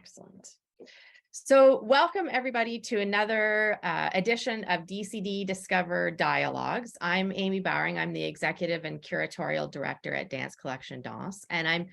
Excellent. So welcome everybody to another edition of DCD Discover Dialogues. I'm Amy Bowring. I'm the Executive and Curatorial Director at Dance Collection Danse, and I'm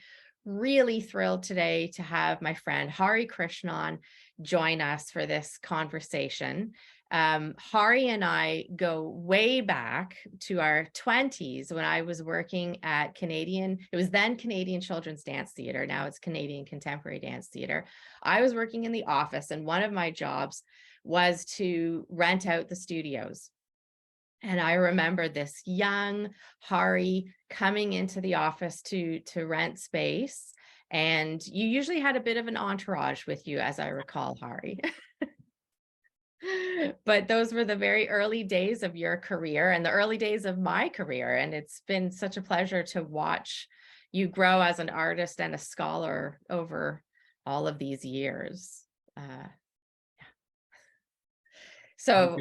really thrilled today to have my friend Hari Krishnan join us for this conversation. Hari and I go way back to our 20s when I was working at it was then Canadian Children's Dance Theatre. Now it's Canadian Contemporary Dance Theatre. I was working in the office, and one of my jobs was to rent out the studios. And I remember this young Hari coming into the office to rent space. And you usually had a bit of an entourage with you, as I recall, Hari. But those were the very early days of your career and the early days of my career. And it's been such a pleasure to watch you grow as an artist and a scholar over all of these years. So,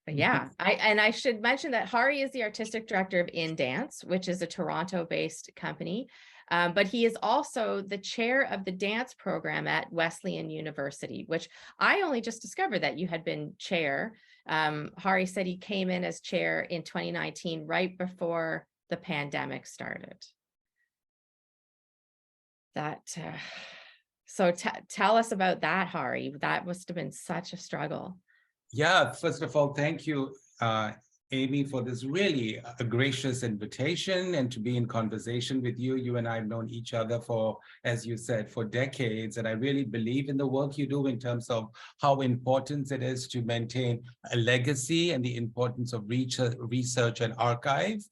yeah, I should mention that Hari is the artistic director of In Dance, which is a Toronto-based company. But he is also the chair of the dance program at Wesleyan University, which I only just discovered that you had been chair. Hari said he came in as chair in 2019, right before the pandemic started. So tell us about that, Hari. That must have been such a struggle. Yeah, first of all, thank you, Amy, for this really gracious invitation and to be in conversation with you. You and I have known each other for, as you said, for decades. And I really believe in the work you do in terms of how important it is to maintain a legacy and the importance of research and archive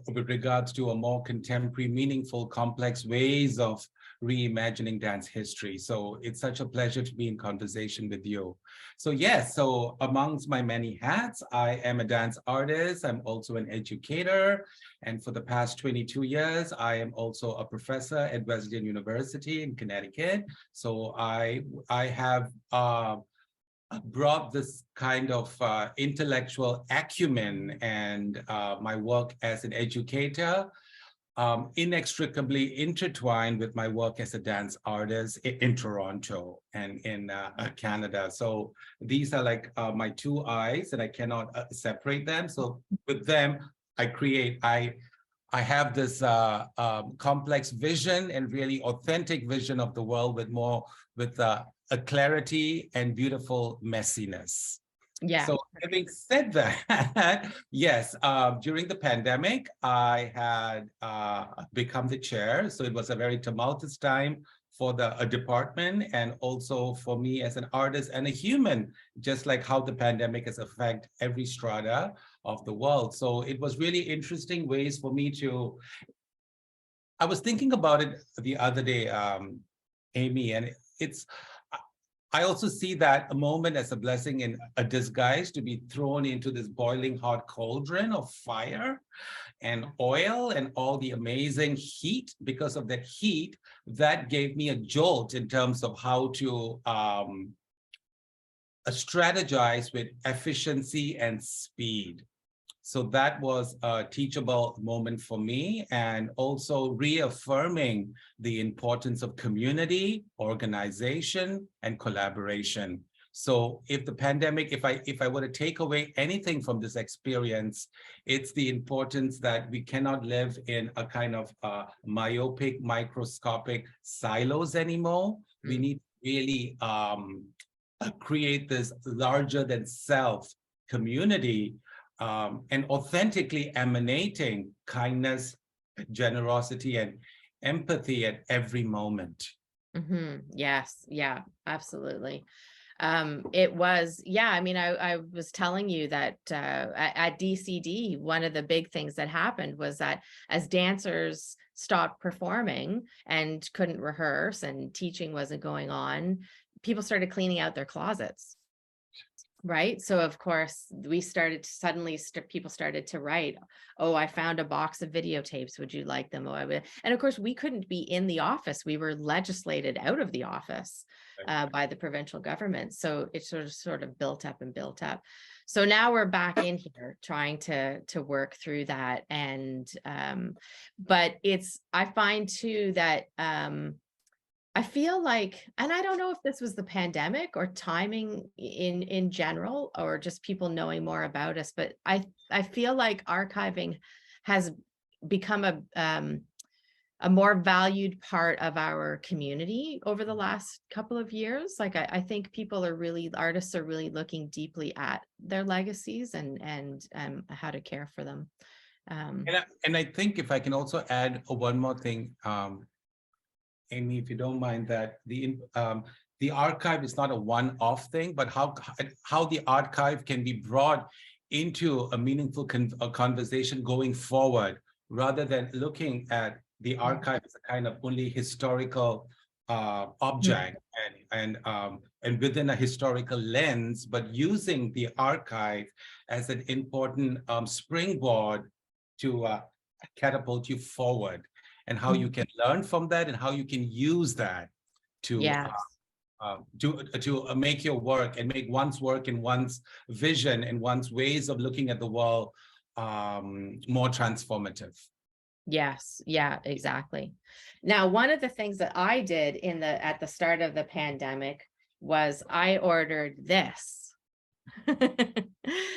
with regards to a more contemporary, meaningful, complex ways of reimagining dance history. So it's such a pleasure to be in conversation with you. So yes, so amongst my many hats, I am a dance artist. I'm also an educator. And for the past 22 years, I am also a professor at Wesleyan University in Connecticut. So I have brought this kind of intellectual acumen and my work as an educator inextricably intertwined with my work as a dance artist in Toronto and in Canada. So these are like my two eyes, and I cannot separate them. So with them, I have this complex vision and really authentic vision of the world with a clarity and beautiful messiness. Yeah. So having said that, yes, during the pandemic, I had become the chair. So it was a very tumultuous time for the department and also for me as an artist and a human, just like how the pandemic has affected every strata of the world. So it was really interesting ways for me to, I was thinking about it the other day, Amy, and I also see that a moment as a blessing in a disguise to be thrown into this boiling hot cauldron of fire and oil and all the amazing heat. Because of that heat, that gave me a jolt in terms of how to strategize with efficiency and speed. So that was a teachable moment for me, and also reaffirming the importance of community, organization, and collaboration. So if the pandemic, if I were to take away anything from this experience, it's the importance that we cannot live in a kind of myopic, microscopic silos anymore. We need to really create this larger than self community and authentically emanating kindness, generosity, and empathy at every moment. Yes, yeah, absolutely. It was, yeah, I mean, I was telling you that at DCD, one of the big things that happened was that as dancers stopped performing and couldn't rehearse and teaching wasn't going on, people started cleaning out their closets. Right. So, of course, we started people started to write, oh, I found a box of videotapes. Would you like them? And of course, we couldn't be in the office. We were legislated out of the office by the provincial government. So it sort of built up and built up. So now we're back in here trying to work through that. And but I find too that I feel like, and I don't know if this was the pandemic or timing in general, or just people knowing more about us, but I feel like archiving has become a more valued part of our community over the last couple of years. Like I think artists are really looking deeply at their legacies and how to care for them. And I think if I can also add one more thing, Amy, if you don't mind, that the archive is not a one-off thing, but how the archive can be brought into a meaningful conversation going forward, rather than looking at the archive as a kind of only historical object and within a historical lens, but using the archive as an important springboard to catapult you forward, and how you can learn from that and how you can use that to Yes. Make your work and make one's work and one's vision and one's ways of looking at the world more transformative. Yes. Yeah, exactly. Now, one of the things that I did at the start of the pandemic was I ordered this.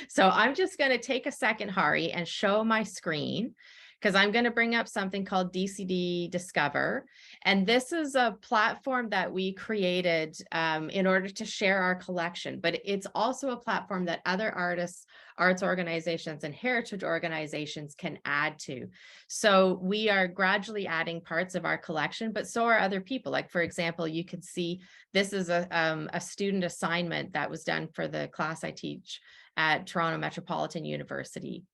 So I'm just going to take a second, Hari, and show my screen, because I'm going to bring up something called DCD Discover. And this is a platform that we created in order to share our collection, but it's also a platform that other artists, arts organizations, and heritage organizations can add to. So we are gradually adding parts of our collection, but so are other people. Like, for example, you can see this is a student assignment that was done for the class I teach at Toronto Metropolitan University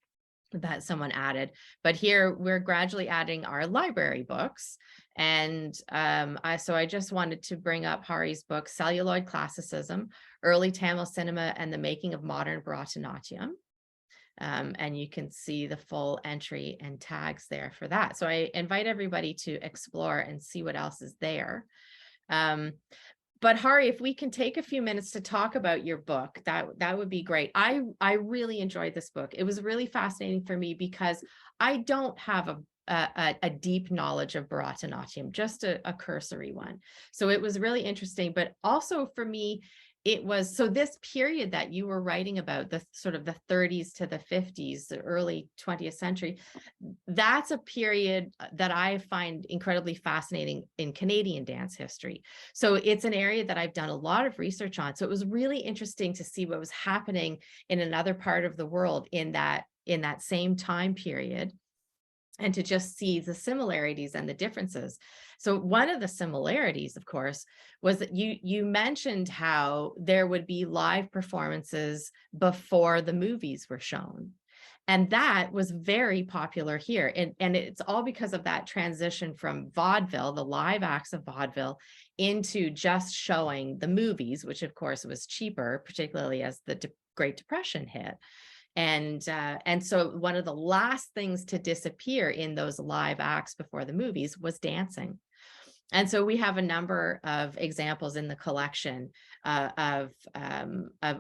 that someone added. But here we're gradually adding our library books. And so I just wanted to bring up Hari's book, Celluloid Classicism, Early Tamil Cinema and the Making of Modern Bharatanatyam. And you can see the full entry and tags there for that. So I invite everybody to explore and see what else is there. But Hari, if we can take a few minutes to talk about your book, that would be great. I really enjoyed this book. It was really fascinating for me because I don't have a deep knowledge of Bharatanatyam, just a cursory one. So it was really interesting, but also for me, it was, so this period that you were writing about, the sort of the 30s to the 50s, the early 20th century, that's a period that I find incredibly fascinating in Canadian dance history. So it's an area that I've done a lot of research on. So it was really interesting to see what was happening in another part of the world in that same time period, and to just see the similarities and the differences. So one of the similarities, of course, was that you mentioned how there would be live performances before the movies were shown. And that was very popular here. And it's all because of that transition from vaudeville, the live acts of vaudeville, into just showing the movies, which of course was cheaper, particularly as the Great Depression hit. And so one of the last things to disappear in those live acts before the movies was dancing. And so we have a number of examples in the collection of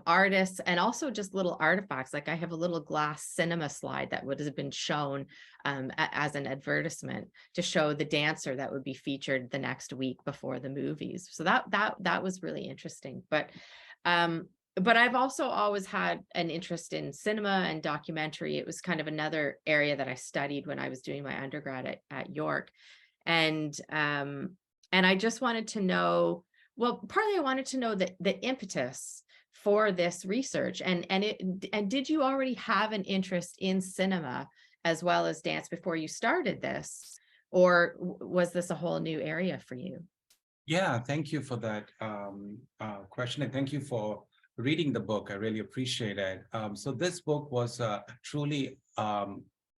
artists, and also just little artifacts. Like I have a little glass cinema slide that would have been shown as an advertisement to show the dancer that would be featured the next week before the movies. So that was really interesting. But I've also always had an interest in cinema and documentary. It was kind of another area that I studied when I was doing my undergrad at York. And I just wanted to know, well, partly I wanted to know the impetus for this research. And did you already have an interest in cinema as well as dance before you started this? Or was this a whole new area for you? Yeah, thank you for that question. And thank you for reading the book. I really appreciate it. So this book was truly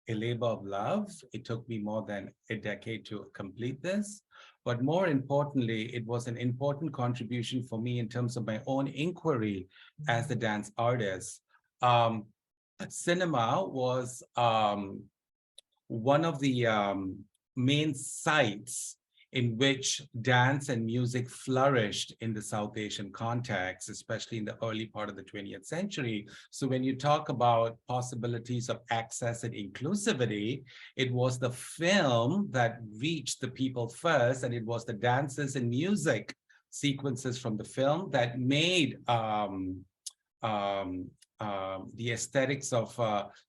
a labor of love. It took me more than a decade to complete this. But more importantly, it was an important contribution for me in terms of my own inquiry as a dance artist. Cinema was one of the main sites in which dance and music flourished in the South Asian context, especially in the early part of the 20th century. So when you talk about possibilities of access and inclusivity, it was the film that reached the people first, and it was the dances and music sequences from the film that made the aesthetics of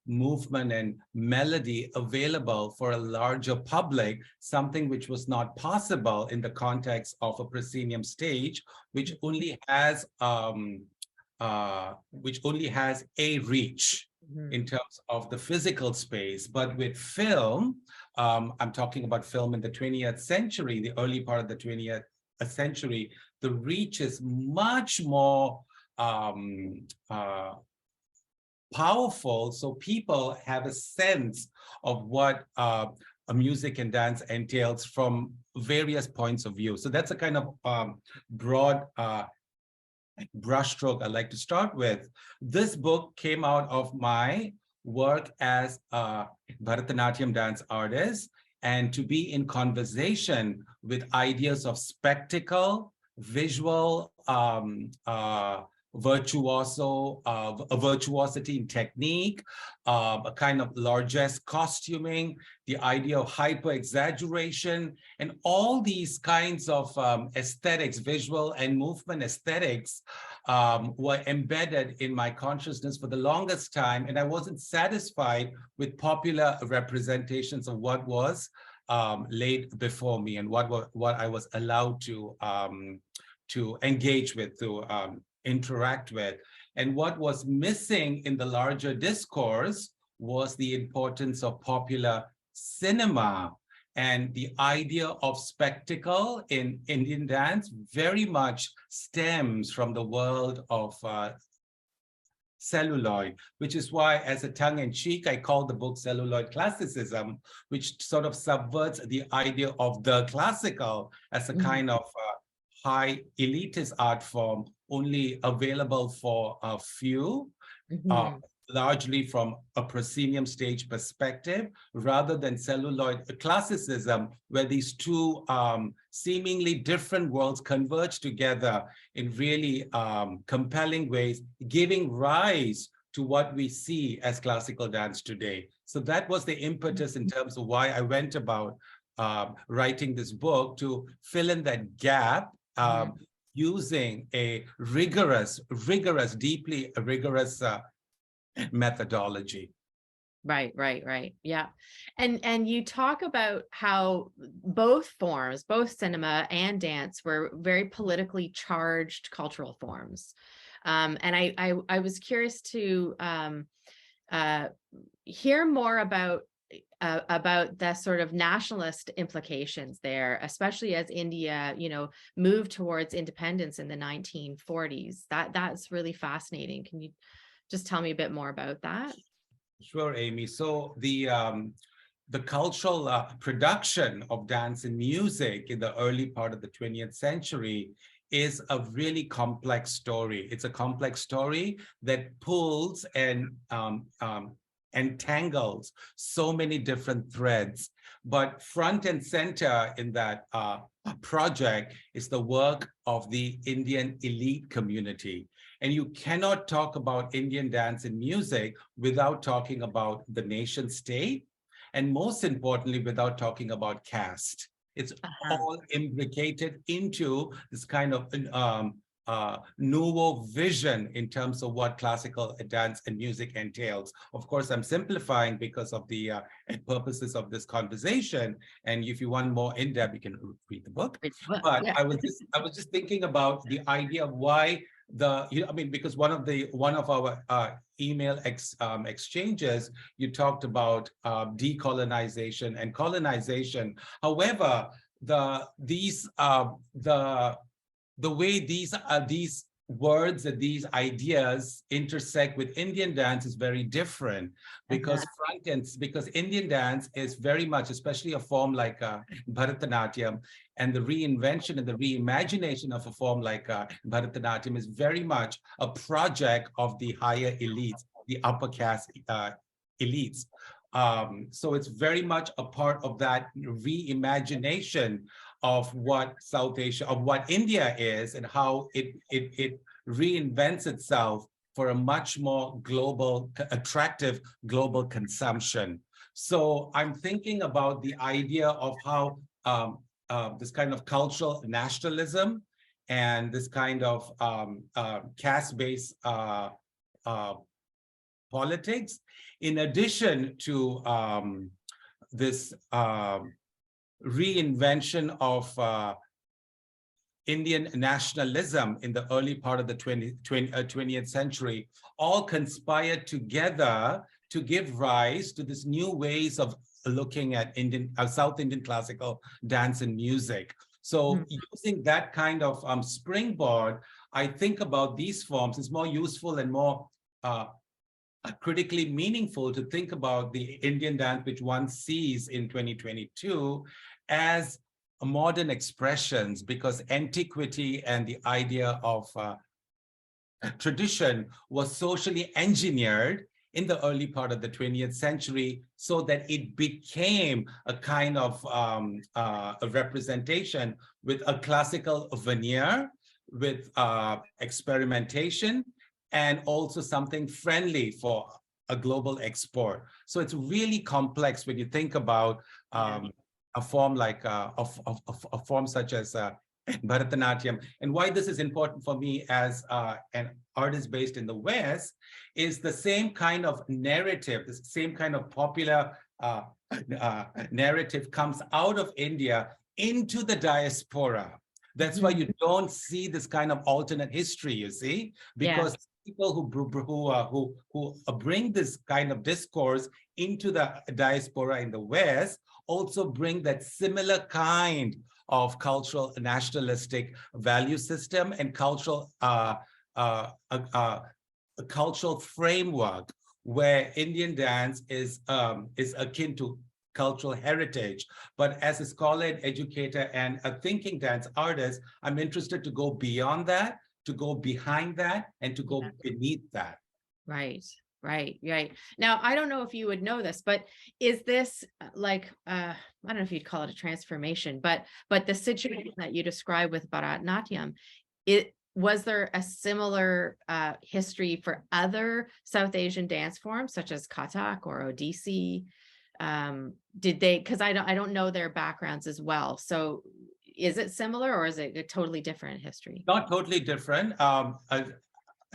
movement and melody available for a larger public, something which was not possible in the context of a proscenium stage, which only has a reach in terms of the physical space. But with film, I'm talking about film in the 20th century, the early part of the 20th century, the reach is much more powerful, so people have a sense of what a music and dance entails from various points of view. So that's a kind of broad brushstroke I'd like to start with. This book came out of my work as a Bharatanatyam dance artist, and to be in conversation with ideas of spectacle, visual virtuosity in technique, a kind of largesse costuming, the idea of hyper exaggeration, and all these kinds of aesthetics, visual and movement aesthetics, were embedded in my consciousness for the longest time, and I wasn't satisfied with popular representations of what was laid before me and what I was allowed to engage with, to interact with. And what was missing in the larger discourse was the importance of popular cinema, and the idea of spectacle in Indian dance very much stems from the world of celluloid, which is why, as a tongue-in-cheek, I call the book Celluloid Classicism, which sort of subverts the idea of the classical as a kind of high elitist art form only available for a few, largely from a proscenium stage perspective, rather than celluloid classicism, where these two seemingly different worlds converge together in really compelling ways, giving rise to what we see as classical dance today. So that was the impetus in terms of why I went about writing this book, to fill in that gap, using a deeply rigorous methodology. Right. Yeah. And you talk about how both forms, both cinema and dance, were very politically charged cultural forms. And I was curious to hear more about the sort of nationalist implications there, especially as India, moved towards independence in the 1940s. That's really fascinating. Can you just tell me a bit more about that? Sure, Amy. So the cultural production of dance and music in the early part of the 20th century is a really complex story. It's a complex story that pulls and entangles so many different threads. But front and center in that project is the work of the Indian elite community. And you cannot talk about Indian dance and music without talking about the nation state, and most importantly, without talking about caste. It's all imbricated into this kind of nouveau vision in terms of what classical dance and music entails. Of course, I'm simplifying because of the purposes of this conversation. And if you want more in depth, you can read the book. But yeah. I was just thinking about the idea of why because one of our email exchanges, you talked about decolonization and colonization. However, the way these words and these ideas intersect with Indian dance is very different, because because Indian dance is very much, especially a form like Bharatanatyam, and the reinvention and the reimagination of a form like Bharatanatyam is very much a project of the higher elites, the upper caste elites. So it's very much a part of that reimagination of what South Asia, of what India is, and how it reinvents itself for a much more global, attractive global consumption. So I'm thinking about the idea of how this kind of cultural nationalism and this kind of caste-based politics, in addition to this reinvention of Indian nationalism in the early part of the 20th century, all conspired together to give rise to this new ways of looking at South Indian classical dance and music. So using that kind of springboard, I think about these forms. It's more useful and more critically meaningful to think about the Indian dance, which one sees in 2022 as modern expressions, because antiquity and the idea of tradition was socially engineered in the early part of the 20th century so that it became a kind of a representation with a classical veneer, with experimentation, and also something friendly for a global export. So it's really complex when you think about a form like a form such as Bharatanatyam. And why this is important for me as an artist based in the West is the same kind of narrative, the same kind of popular narrative comes out of India into the diaspora. That's why you don't see this kind of alternate history, you see, because people who bring this kind of discourse into the diaspora in the West also bring that similar kind of cultural nationalistic value system and cultural cultural framework where Indian dance is akin to cultural heritage. But as a scholar and educator and a thinking dance artist, I'm interested to go beyond that, to go behind that, and to go beneath that. Right. Now, I don't know if you would know this, but is this like, I don't know if you'd call it a transformation, but the situation that you describe with Bharatanatyam, was there a similar history for other South Asian dance forms such as Kathak or Odissi? Did they, because I don't know their backgrounds as well. So is it similar or is it a totally different history? Not totally different. A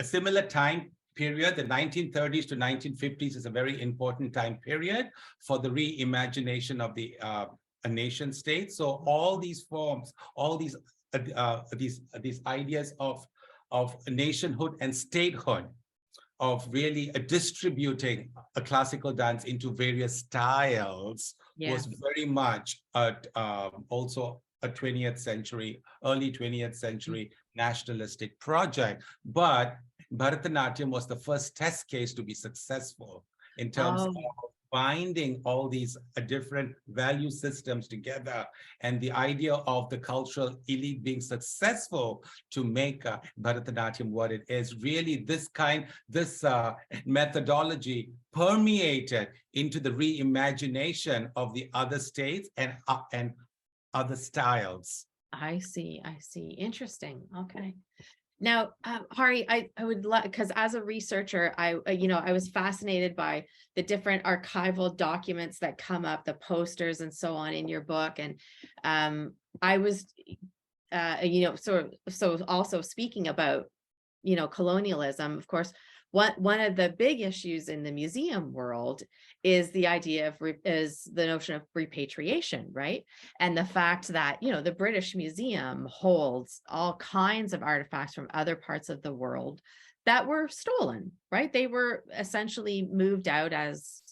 similar time period, the 1930s to 1950s is a very important time period for the reimagination of the nation state. So all these forms, all these ideas of nationhood and statehood, of really distributing a classical dance into various styles was very much also a 20th century, early 20th century nationalistic project. But Bharatanatyam was the first test case to be successful in terms of binding all these different value systems together, and the idea of the cultural elite being successful to make Bharatanatyam what it is. Really, this methodology permeated into the reimagination of the other states and other styles. I see. Interesting. Okay. Now, Hari, I would like, because as a researcher, I was fascinated by the different archival documents that come up, the posters and so on in your book. And I was, so also speaking about, colonialism, of course, one of the big issues in the museum world is the idea of is the notion of repatriation, right? And the fact that, the British Museum holds all kinds of artifacts from other parts of the world that were stolen, right? They were essentially moved out as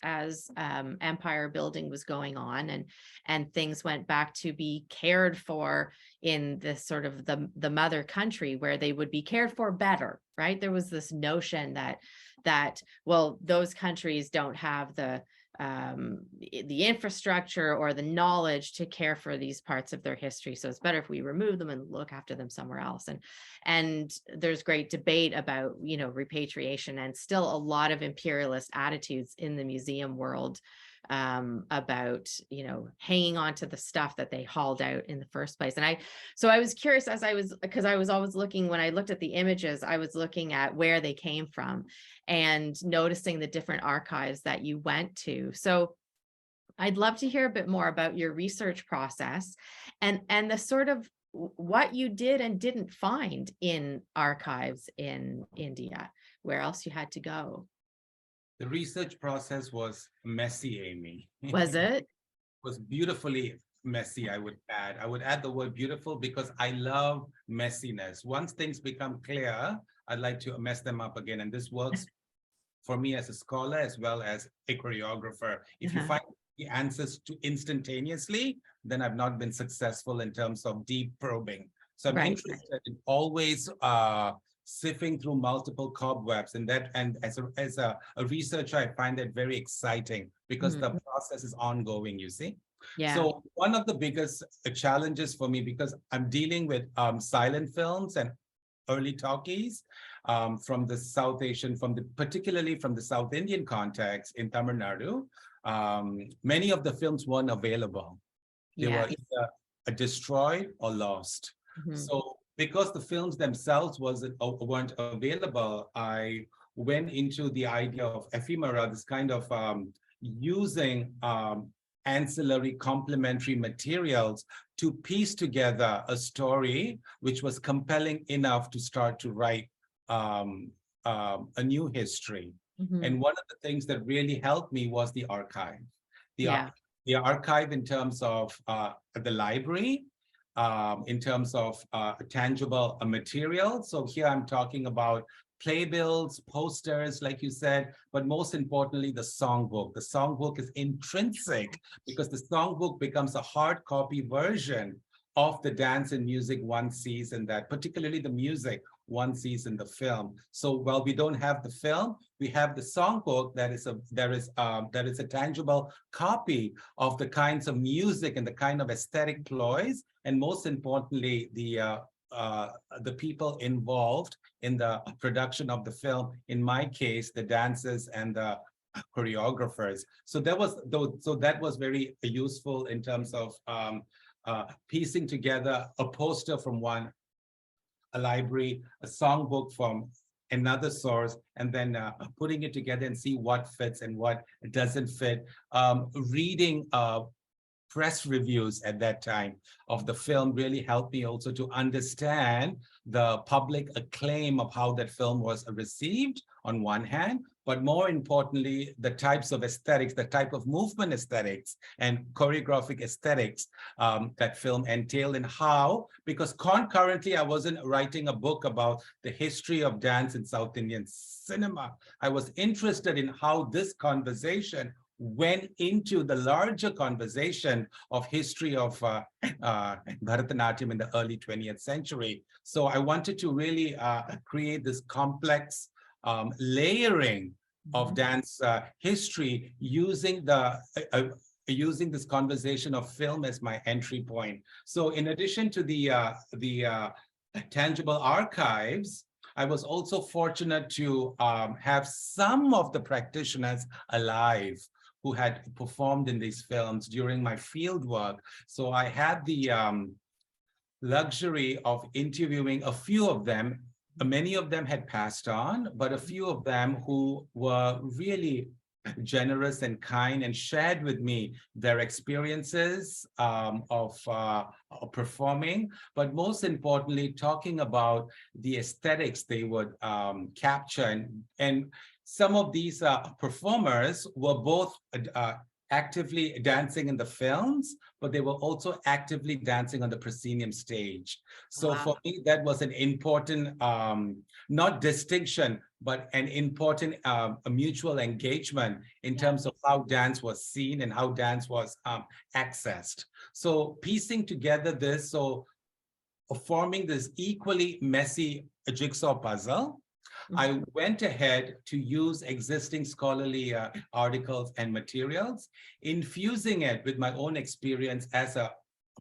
empire building was going on, and things went back to be cared for in this sort of the mother country where they would be cared for better, right? There was this notion that well, those countries don't have the the infrastructure or the knowledge to care for these parts of their history. So it's better if we remove them and look after them somewhere else. And there's great debate about, repatriation, and still a lot of imperialist attitudes in the museum world about, hanging on to the stuff that they hauled out in the first place. And so I was curious, because I was always looking, when I looked at the images, I was looking at where they came from and noticing the different archives that you went to. So I'd love to hear a bit more about your research process and the sort of what you did and didn't find in archives in India, where else you had to go. The research process was messy, Amy. Was it? Was beautifully messy, I would add. I would add the word beautiful because I love messiness. Once things become clear, I'd like to mess them up again. And this works for me as a scholar as well as a choreographer. If you find the answers instantaneously, then I've not been successful in terms of deep probing. So I'm interested in always sifting through multiple cobwebs, and as a researcher, I find that very exciting because the process is ongoing, you see. Yeah. So one of the biggest challenges for me, because I'm dealing with silent films and early talkies from the South Asian, particularly from the South Indian context in Tamil Nadu, many of the films weren't available. They were either destroyed or lost. So because the films themselves weren't available, I went into the idea of ephemera, this kind of using ancillary complementary materials to piece together a story which was compelling enough to start to write a new history. And one of the things that really helped me was the archive. The archive in terms of the library, in terms of tangible material. So here I'm talking about playbills, posters, like you said, but most importantly, the songbook. The songbook is intrinsic because the songbook becomes a hard copy version of the dance and music one sees in that, particularly the music one sees in the film. So while we don't have the film, we have the songbook that is a tangible copy of the kinds of music and the kind of aesthetic ploys, and most importantly, the people involved in the production of the film. In my case, the dancers and the choreographers. So that was very useful in terms of piecing together a poster from a library, a songbook from another source, and then putting it together and see what fits and what doesn't fit. Reading press reviews at that time of the film really helped me also to understand the public acclaim of how that film was received on one hand, but more importantly, the types of aesthetics, the type of movement aesthetics and choreographic aesthetics that film entailed, and how, because concurrently, I wasn't writing a book about the history of dance in South Indian cinema. I was interested in how this conversation went into the larger conversation of history of Bharatanatyam in the early 20th century. So I wanted to really create this complex layering of dance history using using this conversation of film as my entry point. So in addition to the tangible archives, I was also fortunate to have some of the practitioners alive who had performed in these films during my field work. So I had the luxury of interviewing a few of them. Many of them had passed on, but a few of them who were really generous and kind and shared with me their experiences of performing, but most importantly, talking about the aesthetics they would capture. And some of these performers were both actively dancing in the films, but they were also actively dancing on the proscenium stage. So for me, that was an important, not distinction, but an important mutual engagement in terms of how dance was seen and how dance was accessed. So piecing together this, forming this equally messy jigsaw puzzle, I went ahead to use existing scholarly articles and materials, infusing it with my own experience as a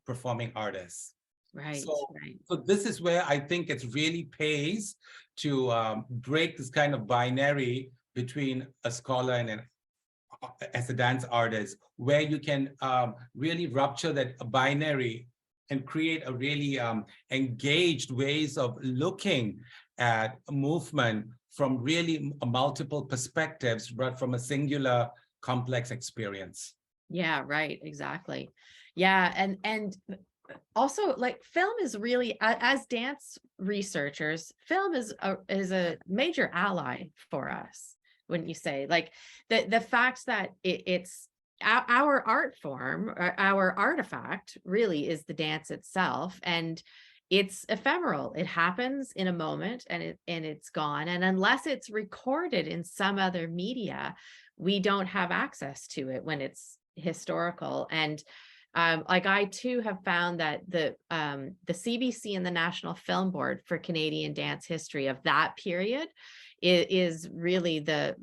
performing artist. Right, So, right. so this is where I think it really pays to break this kind of binary between a scholar and an as a dance artist, where you can really rupture that binary and create a really engaged ways of looking at movement from really multiple perspectives, but from a singular complex experience. Yeah, right, exactly. Yeah, and also, like, film is really, as dance researchers, film is a major ally for us, wouldn't you say? Like, the fact that it's our art form, or our artifact really is the dance itself, and it's ephemeral. It happens in a moment, and it's gone. And unless it's recorded in some other media, we don't have access to it when it's historical. And like, I too have found that the CBC and the National Film Board for Canadian dance history of that period is really the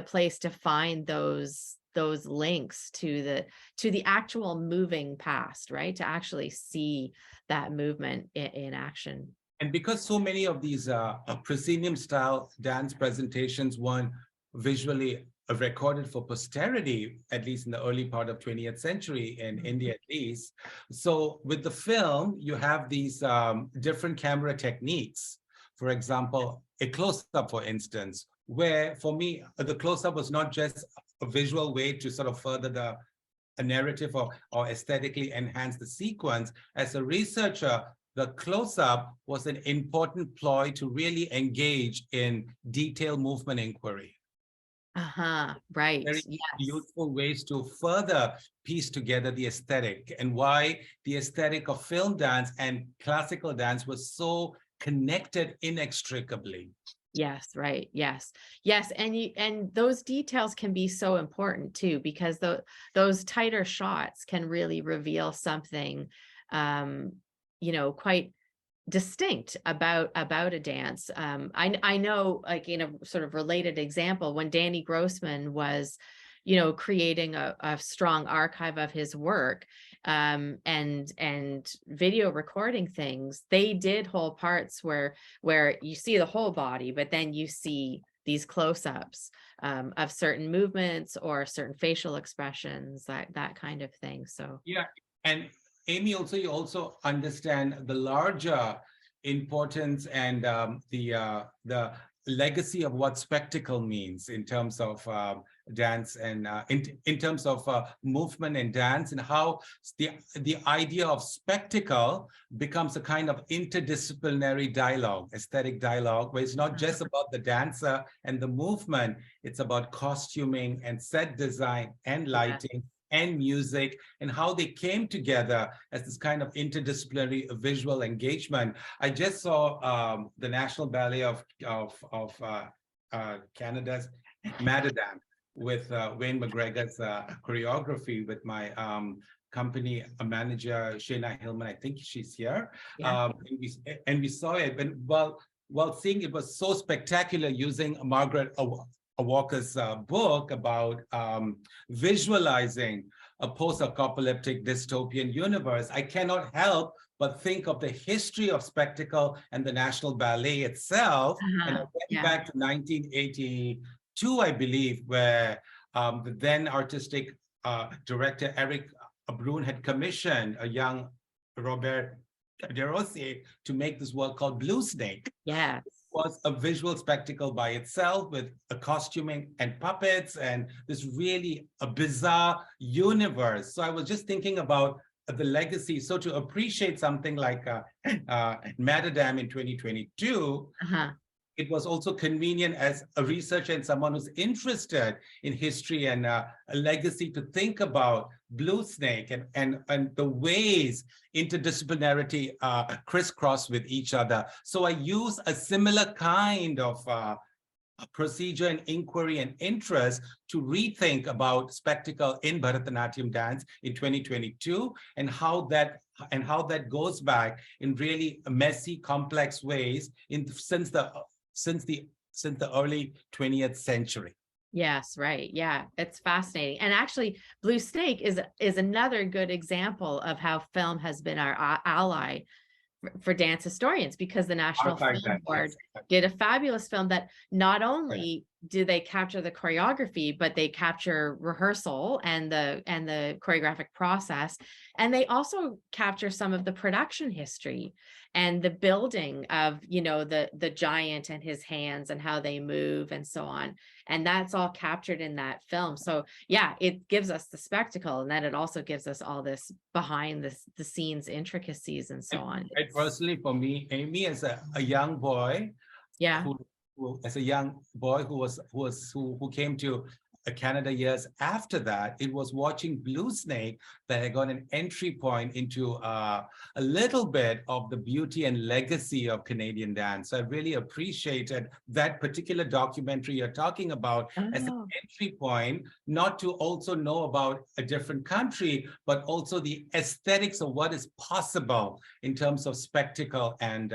place to find those links to the actual moving past, right? To actually see that movement in action. And because so many of these proscenium style dance presentations weren't visually recorded for posterity, at least in the early part of 20th century in India, at least. So with the film, you have these different camera techniques. For example, a close-up, for instance, where for me, the close-up was not just a visual way to sort of further a narrative or aesthetically enhance the sequence. As a researcher, the close-up was an important ploy to really engage in detailed movement inquiry. Right. Very Yes. useful ways to further piece together the aesthetic and why the aesthetic of film dance and classical dance was so connected inextricably. Yes, right. Yes. Yes, and those details can be so important too, because those tighter shots can really reveal something quite distinct about a dance. I know, like, in a sort of related example, when Danny Grossman was creating a strong archive of his work, and video recording things, they did whole parts where you see the whole body, but then you see these close-ups of certain movements or certain facial expressions, that kind of thing. So Yeah, and Amy, also you also understand the larger importance and the legacy of what spectacle means in terms of dance and in terms of movement and dance, and how the idea of spectacle becomes a kind of interdisciplinary dialogue, aesthetic dialogue, where it's not just about the dancer and the movement, it's about costuming and set design and lighting and music, and how they came together as this kind of interdisciplinary visual engagement. I just saw the National Ballet of Canada's Madadam with Wayne McGregor's choreography with my company manager, Shayna Hillman. I think she's here. yeah. And we saw it. And while seeing it was so spectacular, using Margaret Walker's book about visualizing a post-apocalyptic dystopian universe, I cannot help but think of the history of spectacle and the National Ballet itself. And I went back to 1982, I believe, where the then artistic director Eric Brun had commissioned a young Robert De Rossi to make this work called Blue Snake. Yeah. Was a visual spectacle by itself with a costuming and puppets and this really a bizarre universe. So I was just thinking about the legacy. So to appreciate something like Madadam in 2022, it was also convenient as a researcher and someone who's interested in history and a legacy to think about Blue Snake and the ways interdisciplinarity crisscross with each other. So I use a similar kind of procedure and inquiry and interest to rethink about spectacle in Bharatanatyam dance in 2022 and how that goes back in really messy, complex ways since the since the early 20th century. Yes, right. Yeah, it's fascinating. And actually, Blue Snake is another good example of how film has been our ally for dance historians, because the National Like Film that, Board yes. did a fabulous film that not only do they capture the choreography, but they capture rehearsal and the choreographic process. And they also capture some of the production history and the building of, the giant and his hands and how they move and so on. And that's all captured in that film. So yeah, it gives us the spectacle, and then it also gives us all this behind the scenes intricacies and so on. Personally, for me, Amy, as a young boy, Yeah. who as a young boy who came to Canada years after that, it was watching Blue Snake that I got an entry point into a little bit of the beauty and legacy of Canadian dance. So I really appreciated that particular documentary you're talking about as an entry point, not to also know about a different country, but also the aesthetics of what is possible in terms of spectacle and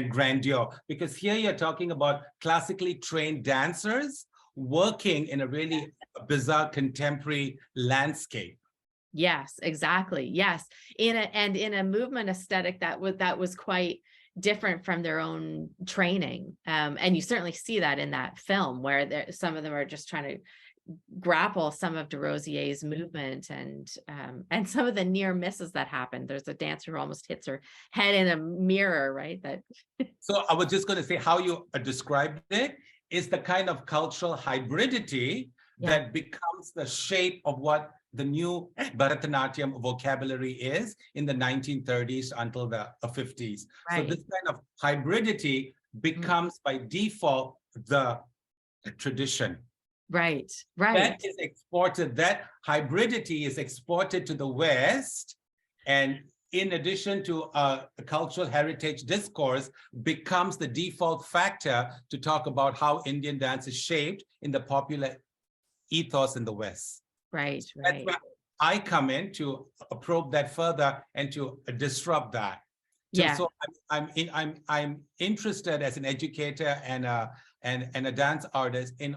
grandeur, because here you're talking about classically trained dancers working in a really bizarre contemporary landscape. Yes, exactly. Yes. In a movement aesthetic that was quite different from their own training. And you certainly see that in that film, where some of them are just trying to grapple some of Desrosiers's movement and some of the near misses that happened. There's a dancer who almost hits her head in a mirror, right? So I was just going to say, how you described it is the kind of cultural hybridity that becomes the shape of what the new Bharatanatyam vocabulary is in the 1930s until the 50s. Right. So this kind of hybridity becomes by default the tradition. Right. That is exported, that hybridity is exported to the West, and in addition to a cultural heritage discourse, becomes the default factor to talk about how Indian dance is shaped in the popular ethos in the West. Right. That's where I come in to probe that further and to disrupt that. So I'm interested as an educator and a dance artist in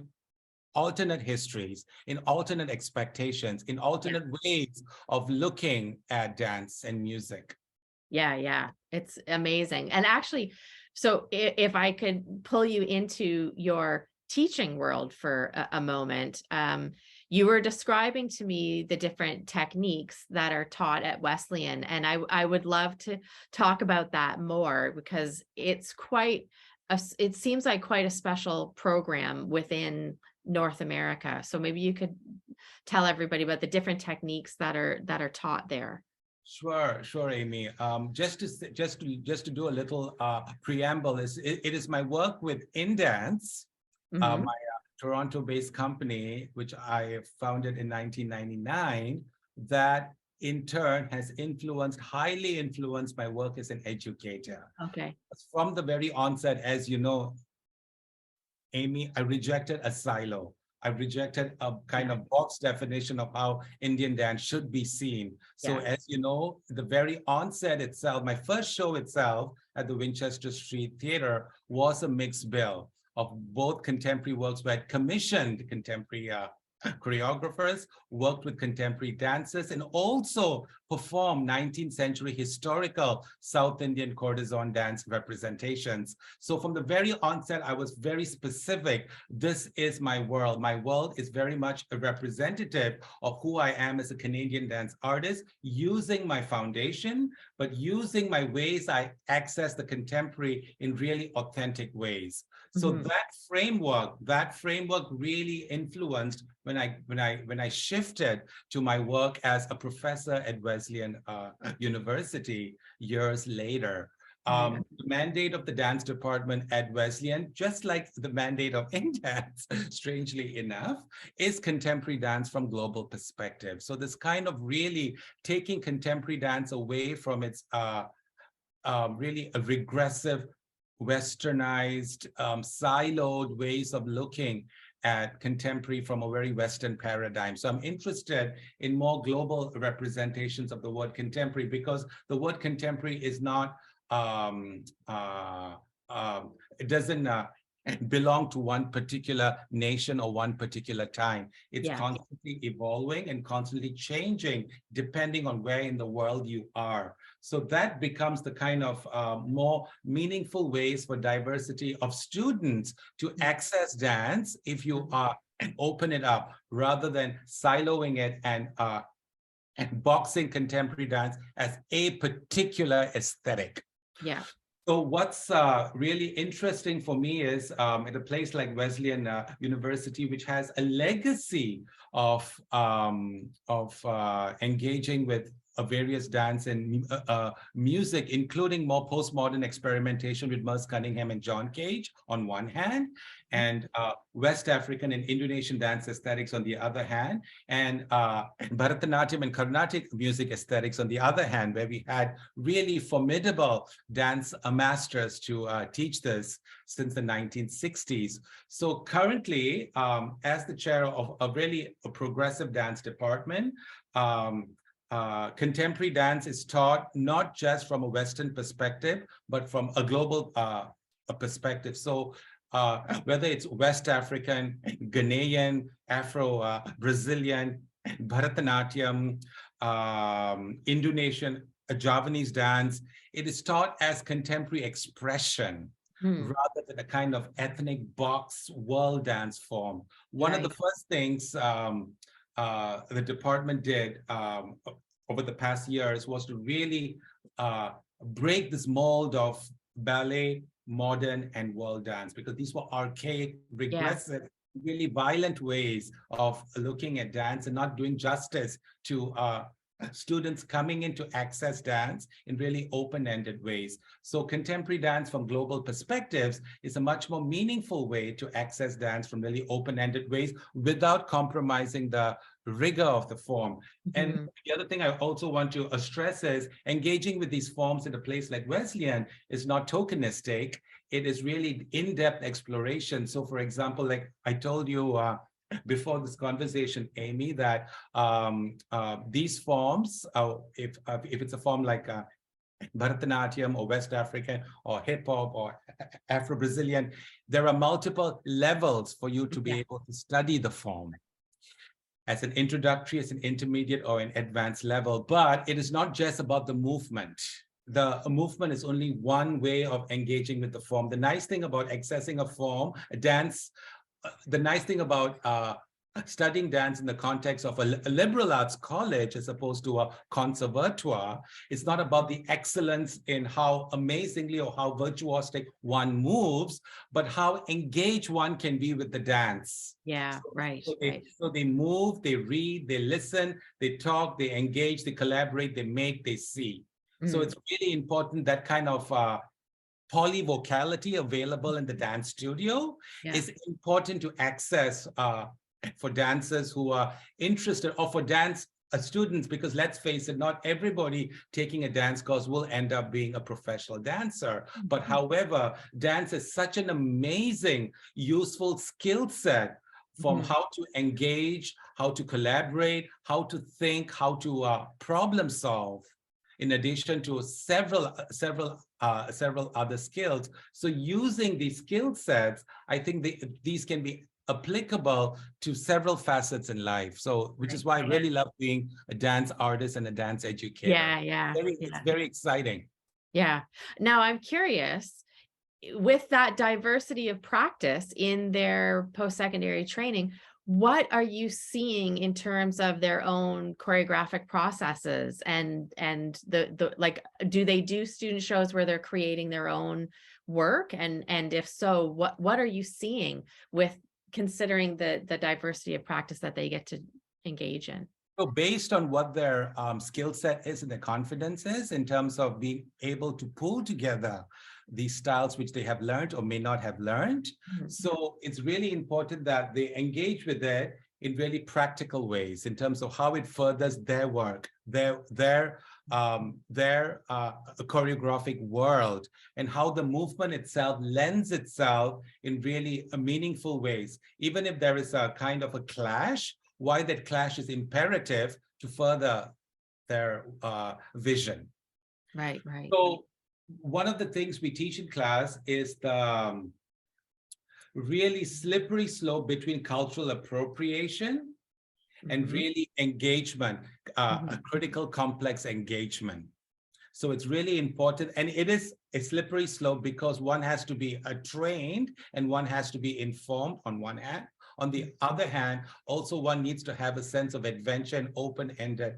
alternate histories, in alternate expectations, in alternate ways of looking at dance and music. Yeah. It's amazing. And actually, so if I could pull you into your teaching world for a moment, you were describing to me the different techniques that are taught at Wesleyan, and I would love to talk about that more, because it's it seems like quite a special program within North America. So maybe you could tell everybody about the different techniques that are taught there. Sure, Amy. Just to do a little preamble, it is my work with Indance, my Toronto-based company, which I founded in 1999, that in turn has highly influenced my work as an educator. Okay. From the very onset, as you know, Amy, I rejected a silo. I rejected a kind of box definition of how Indian dance should be seen. So as you know, the very onset itself, my first show itself at the Winchester Street Theater was a mixed bill of both contemporary works where I commissioned contemporary choreographers, worked with contemporary dancers, and also performed 19th century historical South Indian courtesan dance representations. So from the very onset, I was very specific. This is my world. My world is very much a representative of who I am as a Canadian dance artist, using my foundation, but using my ways I access the contemporary in really authentic ways. So that framework really influenced when I shifted to my work as a professor at Wesleyan University years later. The mandate of the dance department at Wesleyan, just like the mandate of Indance, strangely enough, is contemporary dance from global perspective. So this kind of really taking contemporary dance away from its really a regressive, westernized, siloed ways of looking at contemporary from a very Western paradigm. So I'm interested in more global representations of the word contemporary, because the word contemporary is not it doesn't belong to one particular nation or one particular time. It's Yeah. constantly evolving and constantly changing depending on where in the world you are. So that becomes the kind of more meaningful ways for diversity of students to access dance if you open it up rather than siloing it and boxing contemporary dance as a particular aesthetic. Yeah. So what's really interesting for me is at a place like Wesleyan University, which has a legacy of engaging with various dance and music, including more postmodern experimentation with Merce Cunningham and John Cage on one hand, and West African and Indonesian dance aesthetics on the other hand, and Bharatanatyam and Carnatic music aesthetics on the other hand, where we had really formidable dance masters to teach this since the 1960s. So currently, as the chair of a really progressive dance department, contemporary dance is taught not just from a Western perspective, but from a global perspective. So whether it's West African, Ghanaian, Afro, Brazilian, Bharatanatyam, Indonesian, Javanese dance, it is taught as contemporary expression rather than a kind of ethnic box world dance form. One of the first things the department did over the past years was to really break this mold of ballet, modern, and world dance, because these were archaic, regressive, really violent ways of looking at dance and not doing justice to students coming in to access dance in really open-ended ways. So contemporary dance from global perspectives is a much more meaningful way to access dance from really open-ended ways without compromising the rigor of the form. And the other thing I also want to stress is engaging with these forms in a place like Wesleyan is not tokenistic. It is really in-depth exploration. So for example, like I told you before this conversation, Amy, that these forms, if it's a form like Bharatanatyam or West African or hip hop or Afro-Brazilian, there are multiple levels for you to be able to study the form as an introductory, as an intermediate, or an advanced level. But it is not just about the movement. The movement is only one way of engaging with the form. The nice thing about accessing a form, a dance, the nice thing about studying dance in the context of a liberal arts college as opposed to a conservatoire, it's not about the excellence in how amazingly or how virtuosic one moves, but how engaged one can be with the dance. Yeah, right. So they move, they read, they listen, they talk, they engage, they collaborate, they make, they see. So it's really important that kind of polyvocality available in the dance studio is important to access for dancers who are interested, or for dance students, because let's face it, not everybody taking a dance course will end up being a professional dancer. But however, dance is such an amazing, useful skill set from how to engage, how to collaborate, how to think, how to problem solve, in addition to several other skills. So using these skill sets, I think these can be applicable to several facets in life. So, which is why I really love being a dance artist and a dance educator. It's very exciting. Yeah. Now I'm curious, with that diversity of practice in their post-secondary training, what are you seeing in terms of their own choreographic processes and the like, do they do student shows where they're creating their own work? And if so, what are you seeing with considering the diversity of practice that they get to engage in? So based on what their skill set is and their confidence is in terms of being able to pull together these styles which they have learned or may not have learned. So it's really important that they engage with it in really practical ways in terms of how it furthers their work, their choreographic world, and how the movement itself lends itself in really meaningful ways. Even if there is a kind of a clash, why that clash is imperative to further their vision. Right. So one of the things we teach in class is the really slippery slope between cultural appropriation and really engagement, a critical complex engagement. So it's really important, and it is a slippery slope because one has to be trained and one has to be informed on one hand. On the other hand, also one needs to have a sense of adventure and open-ended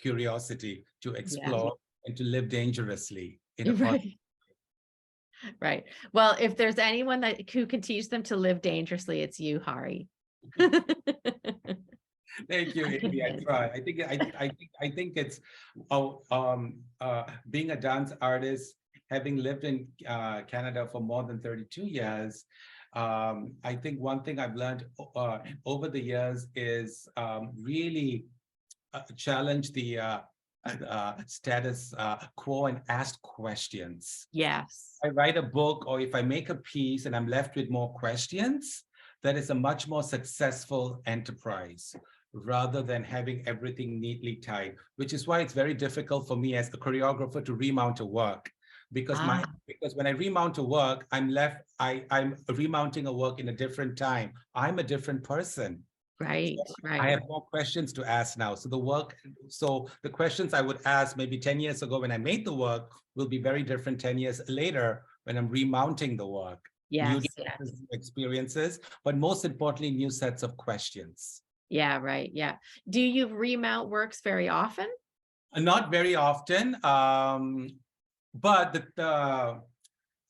curiosity to explore and to live dangerously in a Right. Right. Well, if there's anyone who can teach them to live dangerously, it's you, Hari. Thank you, Amy. I try. I think it's being a dance artist, having lived in Canada for more than 32 years. I think one thing I've learned over the years is really challenge the status quo and ask questions. Yes. I write a book, or if I make a piece and I'm left with more questions, that is a much more successful enterprise rather than having everything neatly tied, which is why it's very difficult for me as a choreographer to remount a work. Because when I remount a work, I'm remounting a work in a different time. I'm a different person. Right, right. I have more questions to ask now. So the questions I would ask maybe 10 years ago when I made the work will be very different 10 years later when I'm remounting the work. Yes, New experiences, but most importantly, new sets of questions. Yeah, right. Yeah. Do you remount works very often? Not very often, but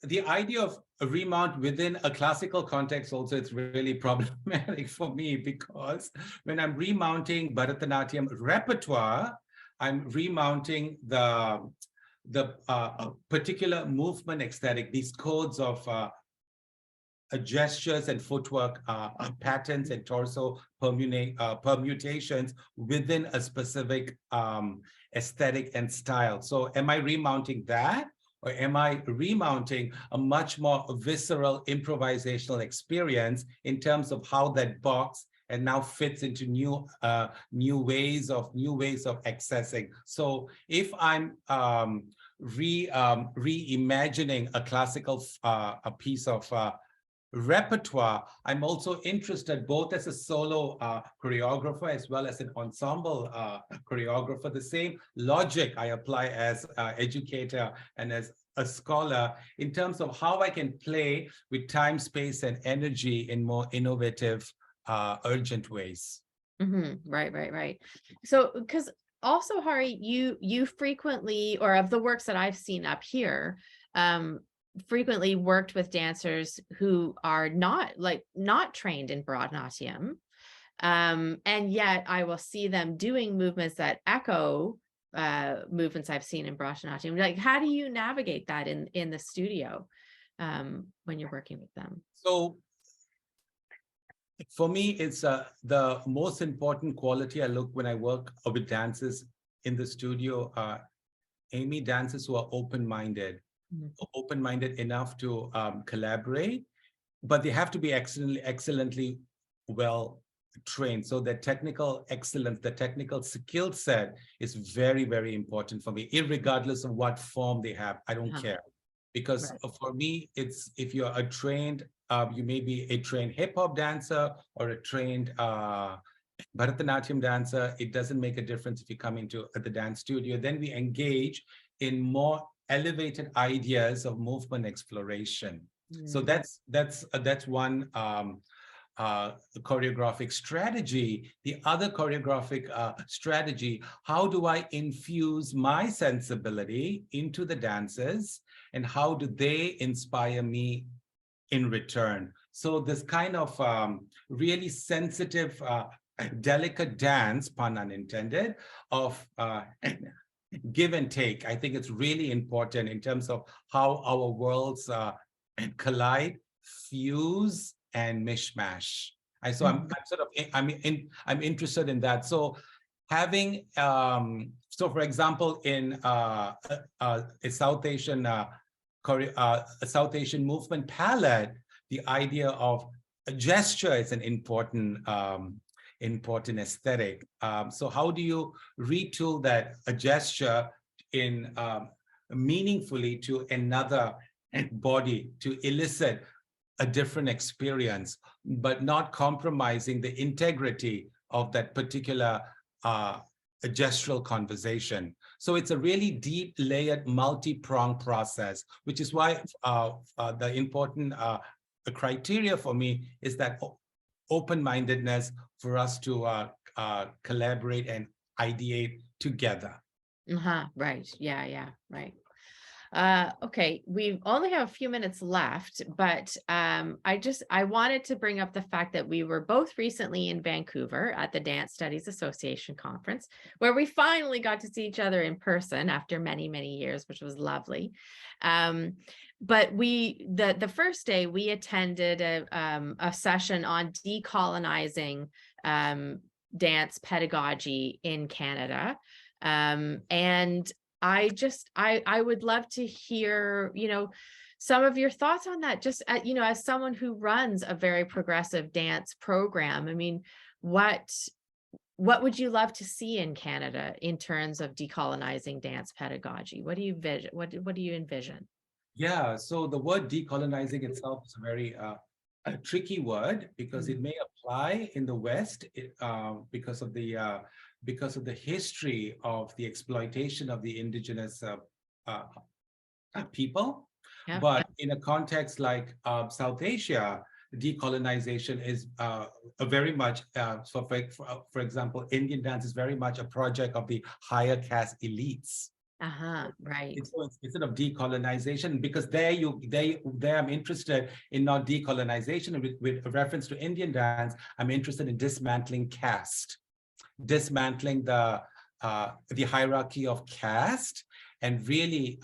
the idea of a remount within a classical context also, it's really problematic for me, because when I'm remounting Bharatanatyam repertoire, I'm remounting the particular movement aesthetic, these codes of gestures and footwork patterns and torso permutations within a specific aesthetic and style. So am I remounting that? Or am I remounting a much more visceral improvisational experience in terms of how that box and now fits into new ways of accessing? So if I'm reimagining a classical a piece of repertoire, I'm also interested both as a solo choreographer as well as an ensemble choreographer. The same logic I apply as educator and as a scholar in terms of how I can play with time, space, and energy in more innovative, urgent ways. Right. So, because also, Hari, you frequently, or of the works that I've seen up here, frequently worked with dancers who are not trained in Bharatanatyam, and yet I will see them doing movements that echo movements I've seen in Bharatanatyam. Like, how do you navigate that in the studio when you're working with them? So for me, it's the most important quality I look when I work with dancers in the studio, Amy, dancers who are open-minded enough to collaborate, but they have to be excellently well trained. So the technical excellence, the technical skill set is very, very important for me, irregardless of what form they have. I don't care. Because for me, it's if you're a trained, you may be a trained hip hop dancer or a trained Bharatanatyam dancer. It doesn't make a difference if you come into the dance studio. Then we engage in more elevated ideas of movement exploration. So that's one choreographic strategy. The other choreographic strategy, how do I infuse my sensibility into the dances and how do they inspire me in return? So this kind of really sensitive, delicate dance, pun unintended, of give and take. I think it's really important in terms of how our worlds collide, fuse, and mishmash. I'm interested in that. So having so for example, in a South Asian movement palette, the idea of a gesture is an important aesthetic. So how do you retool that a gesture in meaningfully to another body to elicit a different experience, but not compromising the integrity of that particular gestural conversation. So it's a really deep, layered, multi-pronged process, which is why the important criteria for me is that open-mindedness for us to collaborate and ideate together. Right. Yeah. Right. Okay, we only have a few minutes left, but I wanted to bring up the fact that we were both recently in Vancouver at the Dance Studies Association conference, where we finally got to see each other in person after many, many years, which was lovely. But the first day we attended a session on decolonizing dance pedagogy in Canada. And I would love to hear, some of your thoughts on that, just, as someone who runs a very progressive dance program. I mean, what would you love to see in Canada in terms of decolonizing dance pedagogy? What do you envision? What do you envision? Yeah, so the word decolonizing itself is a very a tricky word because it may apply in the West because of the history of the exploitation of the indigenous people. Yeah. But in a context like South Asia, decolonization is a very much, for example, Indian dance is very much a project of the higher caste elites. Right. Instead of decolonization, because there I'm interested in not decolonization with reference to Indian dance. I'm interested in dismantling caste, dismantling the hierarchy of caste, and really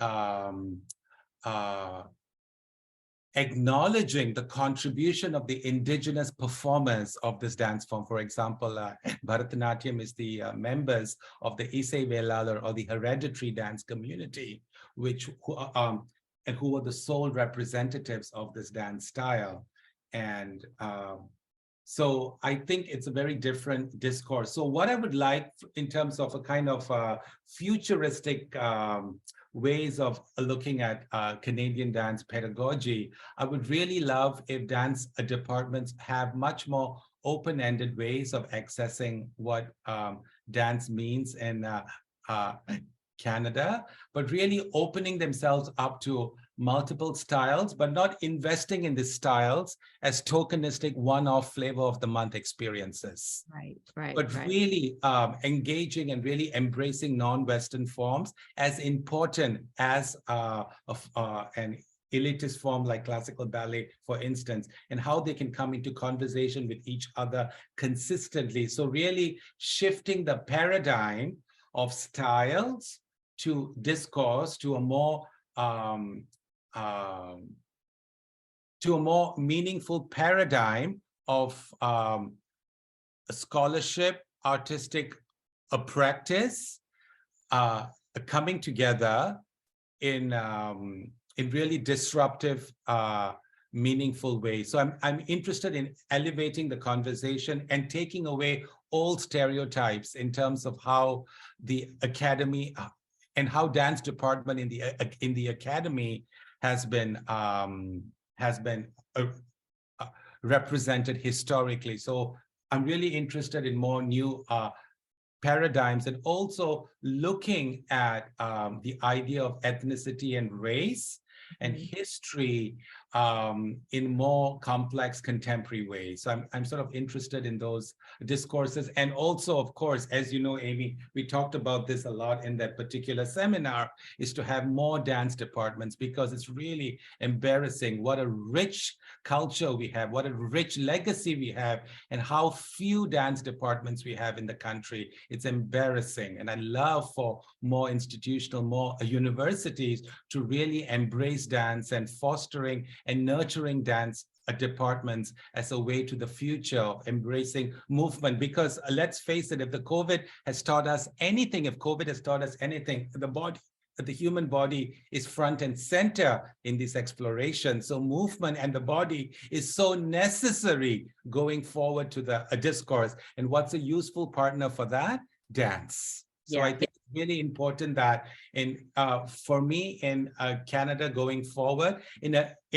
acknowledging the contribution of the indigenous performers of this dance form. For example, Bharatanatyam is the members of the Isai Velalar, or the hereditary dance community, and who were the sole representatives of this dance style. And so I think it's a very different discourse. So what I would like in terms of a kind of futuristic ways of looking at Canadian dance pedagogy, I would really love if dance departments have much more open-ended ways of accessing what dance means in Canada, but really opening themselves up to multiple styles, but not investing in the styles as tokenistic one-off flavor of the month experiences. Right. But really engaging and really embracing non-Western forms as important as an elitist form like classical ballet, for instance, and how they can come into conversation with each other consistently. So really shifting the paradigm of styles to discourse to a more meaningful paradigm of scholarship, artistic practice, coming together in really disruptive, meaningful ways. So I'm interested in elevating the conversation and taking away all stereotypes in terms of how the academy and how dance department in the academy has been represented historically. So I'm really interested in more new paradigms, and also looking at the idea of ethnicity and race and history in more complex contemporary ways. So I'm sort of interested in those discourses. And also, of course, as you know, Amy, we talked about this a lot in that particular seminar, is to have more dance departments, because it's really embarrassing what a rich culture we have, what a rich legacy we have, and how few dance departments we have in the country. It's embarrassing. And I love for more institutional, more universities to really embrace dance and fostering and nurturing dance departments as a way to the future of embracing movement. Because let's face it, if COVID has taught us anything, the human body is front and center in this exploration. So movement and the body is so necessary going forward to the discourse. And what's a useful partner for that? Dance. So I think really important that for me in Canada going forward, in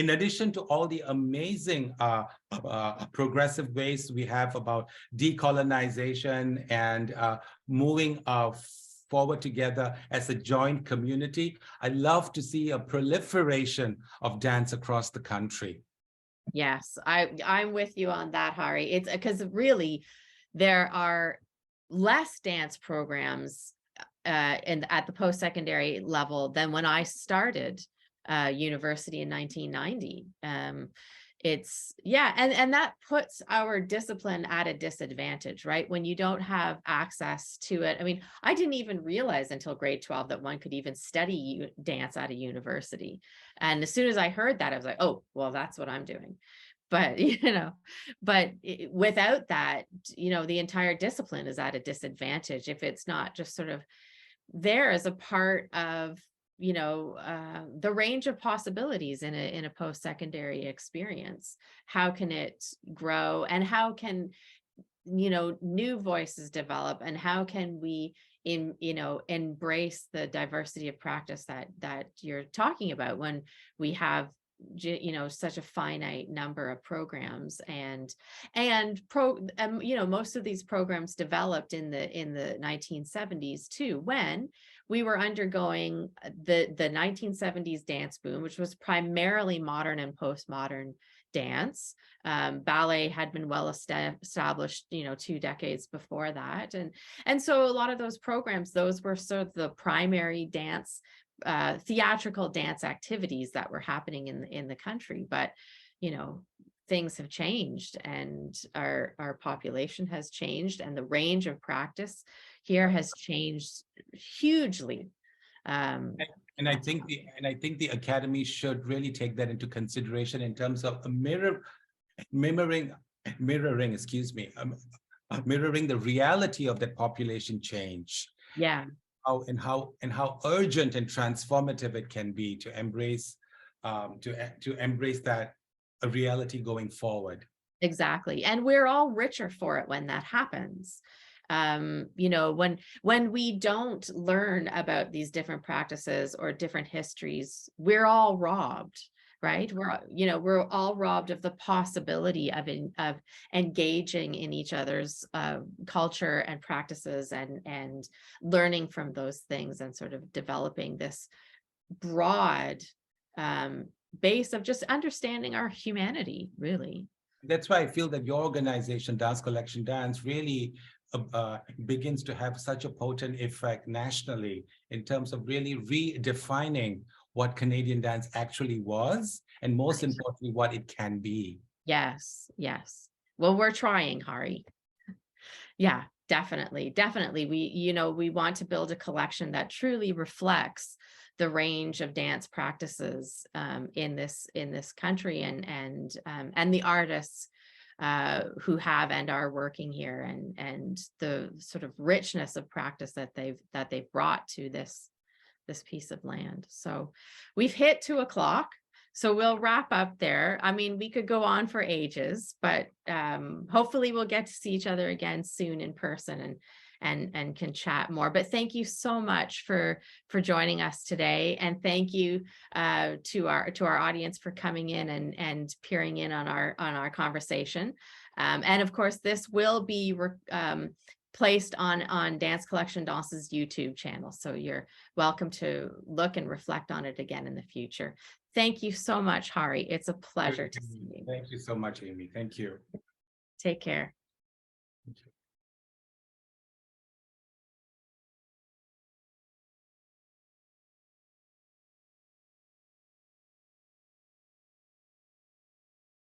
addition to all the amazing progressive ways we have about decolonization and moving forward together as a joint community, I love to see a proliferation of dance across the country. Yes, I'm with you on that, Hari. It's because really there are less dance programs at the post-secondary level than when I started university in 1990. And that puts our discipline at a disadvantage, right? When you don't have access to it. I mean, I didn't even realize until grade 12 that one could even study dance at a university. And as soon as I heard that, I was like, oh, well, that's what I'm doing. But, without that, the entire discipline is at a disadvantage if it's not just sort of there as a part of the range of possibilities in a post-secondary experience. How can it grow, and how can new voices develop, and how can we embrace the diversity of practice that you're talking about when we have such a finite number of programs and most of these programs developed in the 1970s too, when we were undergoing the 1970s dance boom, which was primarily modern and postmodern dance. Ballet had been well established 2 decades before that, and so a lot of those programs, those were sort of the primary dance theatrical dance activities that were happening in the country. But things have changed, and our population has changed, and the range of practice here has changed hugely. And I think the Academy should really take that into consideration in terms of mirroring the reality of that population change. Yeah. How urgent and transformative it can be to embrace that a reality going forward. Exactly. And we're all richer for it when that happens. When we don't learn about these different practices or different histories, we're all robbed, right? We're all robbed of the possibility of engaging in each other's culture and practices, and learning from those things, and sort of developing this broad base of just understanding our humanity, really. That's why I feel that your organization, Dance Collection Dance, really begins to have such a potent effect nationally in terms of really redefining what Canadian dance actually was, and most importantly, what it can be. Yes. Well, we're trying, Hari. Yeah, definitely. We want to build a collection that truly reflects the range of dance practices in this country, and the artists who have and are working here, and the sort of richness of practice that they've brought to this piece of land. So we've hit 2 o'clock. So we'll wrap up there. I mean, we could go on for ages, but hopefully we'll get to see each other again soon in person, and can chat more. But thank you so much for joining us today, and thank you to our audience for coming in and peering in on our conversation. And of course, this will be placed on Dance Collection Dance's YouTube channel, so you're welcome to look and reflect on it again in the future. Thank you so much, Hari. It's a pleasure to see you. Thank you so much, Amy. Thank you. Take care. Thank you.